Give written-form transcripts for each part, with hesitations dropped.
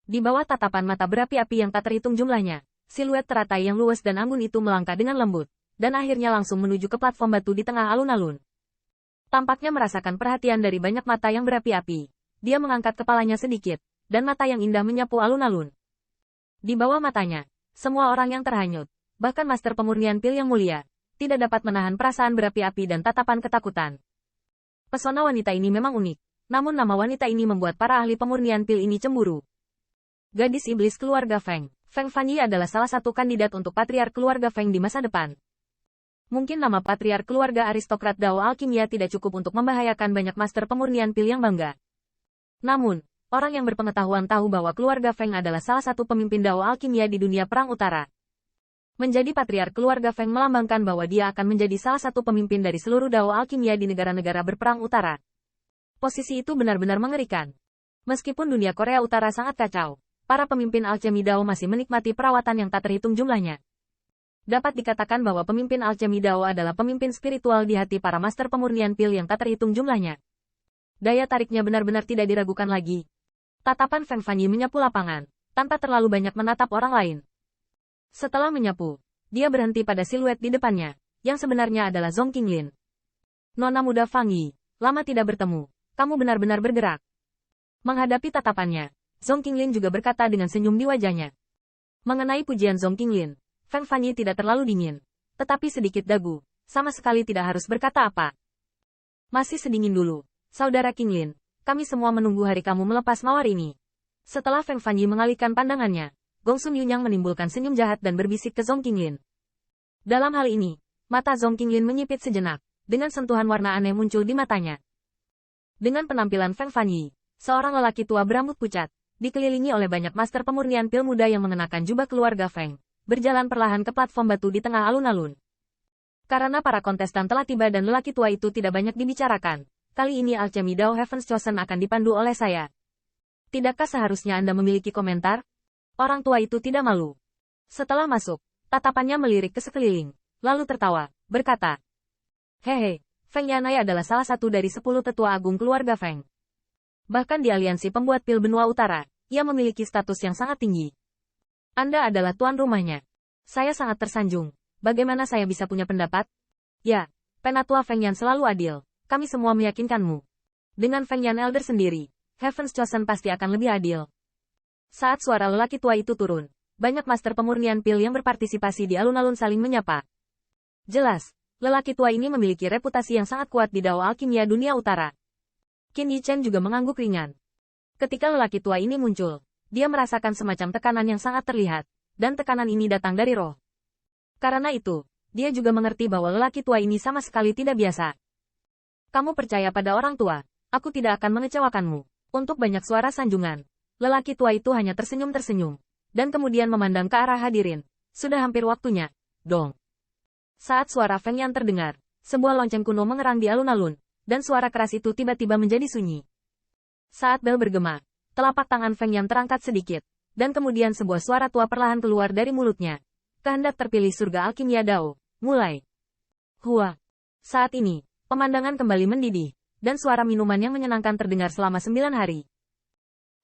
Di bawah tatapan mata berapi-api yang tak terhitung jumlahnya, siluet teratai yang luwes dan anggun itu melangkah dengan lembut, dan akhirnya langsung menuju ke platform batu di tengah alun-alun. Tampaknya merasakan perhatian dari banyak mata yang berapi-api. Dia mengangkat kepalanya sedikit, dan mata yang indah menyapu alun-alun. Di bawah matanya, semua orang yang terhanyut, bahkan Master Pemurnian Pil yang mulia, tidak dapat menahan perasaan berapi-api dan tatapan ketakutan. Pesona wanita ini memang unik, namun nama wanita ini membuat para ahli pemurnian pil ini cemburu. Gadis iblis keluarga Feng, Feng Fanyi adalah salah satu kandidat untuk patriark keluarga Feng di masa depan. Mungkin nama patriark keluarga aristokrat Dao Alkimia tidak cukup untuk membahayakan banyak master pemurnian pil yang bangga. Namun, orang yang berpengetahuan tahu bahwa keluarga Feng adalah salah satu pemimpin Dao Alkimia di dunia Perang Utara. Menjadi patriark keluarga Feng melambangkan bahwa dia akan menjadi salah satu pemimpin dari seluruh Dao Alkimia di negara-negara berperang utara. Posisi itu benar-benar mengerikan. Meskipun dunia Korea Utara sangat kacau, para pemimpin alchemy Dao masih menikmati perawatan yang tak terhitung jumlahnya. Dapat dikatakan bahwa pemimpin alchemy Dao adalah pemimpin spiritual di hati para master pemurnian pil yang tak terhitung jumlahnya. Daya tariknya benar-benar tidak diragukan lagi. Tatapan Feng Fanyi menyapu lapangan, tanpa terlalu banyak menatap orang lain. Setelah menyapu, dia berhenti pada siluet di depannya, yang sebenarnya adalah Zhong Qinglin. Nona muda Fang Yi, lama tidak bertemu, kamu benar-benar bergerak. Menghadapi tatapannya, Zhong Qinglin juga berkata dengan senyum di wajahnya. Mengenai pujian Zhong Qinglin, Feng Fanyi tidak terlalu dingin, tetapi sedikit dagu, sama sekali tidak harus berkata apa. Masih sedingin dulu, saudara Qinglin, kami semua menunggu hari kamu melepas mawar ini. Setelah Feng Fanyi mengalihkan pandangannya, Gongsun Yunyang menimbulkan senyum jahat dan berbisik ke Zhong Qinglin. Dalam hal ini, mata Zhong Qinglin menyipit sejenak, dengan sentuhan warna aneh muncul di matanya. Dengan penampilan Feng Fanyi, seorang lelaki tua berambut pucat, dikelilingi oleh banyak master pemurnian pil muda yang mengenakan jubah keluarga Feng, berjalan perlahan ke platform batu di tengah alun-alun. Karena para kontestan telah tiba dan lelaki tua itu tidak banyak dibicarakan, kali ini Alchemy Dao Heaven's Chosen akan dipandu oleh saya. Tidakkah seharusnya Anda memiliki komentar? Orang tua itu tidak malu. Setelah masuk, tatapannya melirik ke sekeliling, lalu tertawa, berkata, Hehe, Feng Yanai adalah salah satu dari 10 tetua agung keluarga Feng. Bahkan di aliansi pembuat pil benua utara, ia memiliki status yang sangat tinggi. Anda adalah tuan rumahnya. Saya sangat tersanjung. Bagaimana saya bisa punya pendapat? Ya, Penatua Feng Yan selalu adil. Kami semua meyakinkanmu. Dengan Feng Yan Elder sendiri, Heaven's Chosen pasti akan lebih adil. Saat suara lelaki tua itu turun, banyak master pemurnian pil yang berpartisipasi di alun-alun saling menyapa. Jelas, lelaki tua ini memiliki reputasi yang sangat kuat di Dao Alkimia dunia utara. Qin Yichen juga mengangguk ringan. Ketika lelaki tua ini muncul, dia merasakan semacam tekanan yang sangat terlihat, dan tekanan ini datang dari roh. Karena itu, dia juga mengerti bahwa lelaki tua ini sama sekali tidak biasa. Kamu percaya pada orang tua, aku tidak akan mengecewakanmu. Untuk banyak suara sanjungan, lelaki tua itu hanya tersenyum-tersenyum, dan kemudian memandang ke arah hadirin. Sudah hampir waktunya, dong. Saat suara Feng Yan terdengar, sebuah lonceng kuno mengerang di alun-alun, dan suara keras itu tiba-tiba menjadi sunyi. Saat bel bergema, telapak tangan Feng Yan terangkat sedikit, dan kemudian sebuah suara tua perlahan keluar dari mulutnya. Kehendak terpilih surga Alkimia Dao, mulai. Hua. Saat ini, pemandangan kembali mendidih, dan suara minuman yang menyenangkan terdengar selama 9 hari.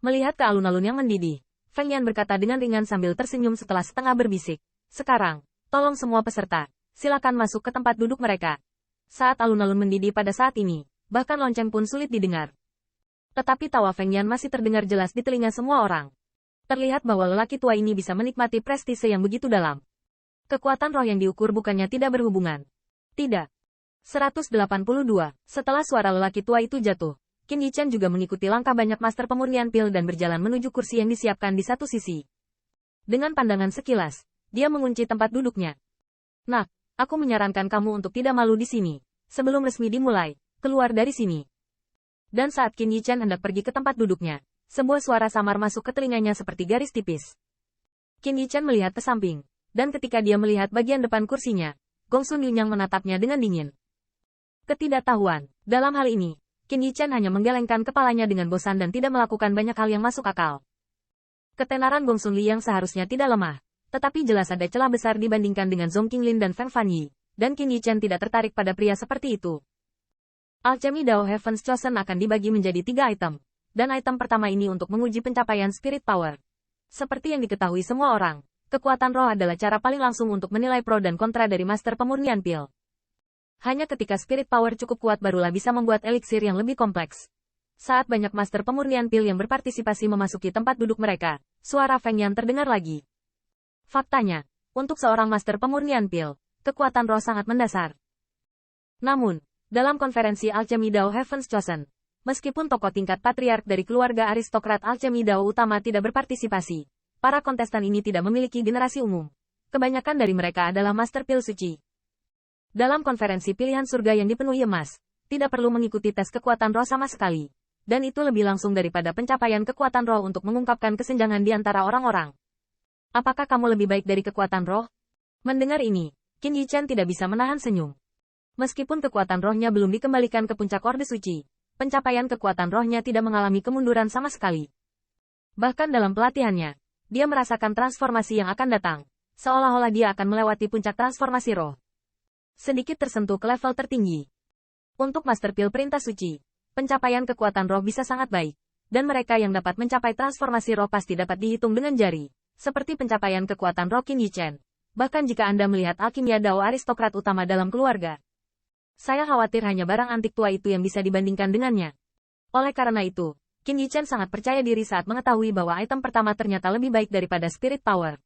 Melihat ke alun-alun yang mendidih, Feng Yan berkata dengan ringan sambil tersenyum setelah setengah berbisik. Sekarang, tolong semua peserta, silakan masuk ke tempat duduk mereka. Saat alun-alun mendidih pada saat ini, bahkan lonceng pun sulit didengar. Tetapi tawa Feng Yan masih terdengar jelas di telinga semua orang. Terlihat bahwa lelaki tua ini bisa menikmati prestise yang begitu dalam. Kekuatan roh yang diukur bukannya tidak berhubungan. Tidak. 182. Setelah suara lelaki tua itu jatuh, Qin Yichen juga mengikuti langkah banyak master pemurnian pil dan berjalan menuju kursi yang disiapkan di satu sisi. Dengan pandangan sekilas, dia mengunci tempat duduknya. Nak, aku menyarankan kamu untuk tidak malu di sini. Sebelum resmi dimulai, keluar dari sini. Dan saat Qin Yichen hendak pergi ke tempat duduknya, sebuah suara samar masuk ke telinganya seperti garis tipis. Qin Yichen melihat ke samping, dan ketika dia melihat bagian depan kursinya, Gongsun Yunyang menatapnya dengan dingin. Ketidaktahuan, dalam hal ini, Qin Yichen hanya menggelengkan kepalanya dengan bosan dan tidak melakukan banyak hal yang masuk akal. Ketenaran Gongsun Li yang seharusnya tidak lemah, tetapi jelas ada celah besar dibandingkan dengan Zhong Qinglin dan Feng Fanyi, dan Qin Yichen tidak tertarik pada pria seperti itu. Alchemy Dao Heaven's Chosen akan dibagi menjadi 3 item, dan item pertama ini untuk menguji pencapaian spirit power, Seperti yang diketahui semua orang, kekuatan roh adalah cara paling langsung untuk menilai pro dan kontra dari master pemurnian pil. Hanya ketika spirit power cukup kuat barulah bisa membuat eliksir yang lebih kompleks. Saat banyak master pemurnian pil yang berpartisipasi memasuki tempat duduk mereka, suara Feng Yan terdengar lagi. Faktanya, untuk seorang master pemurnian pil, kekuatan roh sangat mendasar. Namun, dalam konferensi Alchemy Dao Heaven's Chosen, meskipun tokoh tingkat patriark dari keluarga aristokrat Alchemy Dao utama tidak berpartisipasi, para kontestan ini tidak memiliki generasi umum. Kebanyakan dari mereka adalah master pil suci. Dalam konferensi pilihan surga yang dipenuhi emas, tidak perlu mengikuti tes kekuatan roh sama sekali. Dan itu lebih langsung daripada pencapaian kekuatan roh untuk mengungkapkan kesenjangan di antara orang-orang. Apakah kamu lebih baik dari kekuatan roh? Mendengar ini, Qin Yichen tidak bisa menahan senyum. Meskipun kekuatan rohnya belum dikembalikan ke puncak Orde Suci, pencapaian kekuatan rohnya tidak mengalami kemunduran sama sekali. Bahkan dalam pelatihannya, dia merasakan transformasi yang akan datang, seolah-olah dia akan melewati puncak transformasi roh. Sedikit tersentuh ke level tertinggi. Untuk Master Pil Perintah Suci, pencapaian kekuatan roh bisa sangat baik, dan mereka yang dapat mencapai transformasi roh pasti dapat dihitung dengan jari, seperti pencapaian kekuatan roh Qin Yichen. Bahkan jika Anda melihat alkimia Dao aristokrat utama dalam keluarga. Saya khawatir hanya barang antik tua itu yang bisa dibandingkan dengannya. Oleh karena itu, Qin Yichen sangat percaya diri saat mengetahui bahwa item pertama ternyata lebih baik daripada spirit power.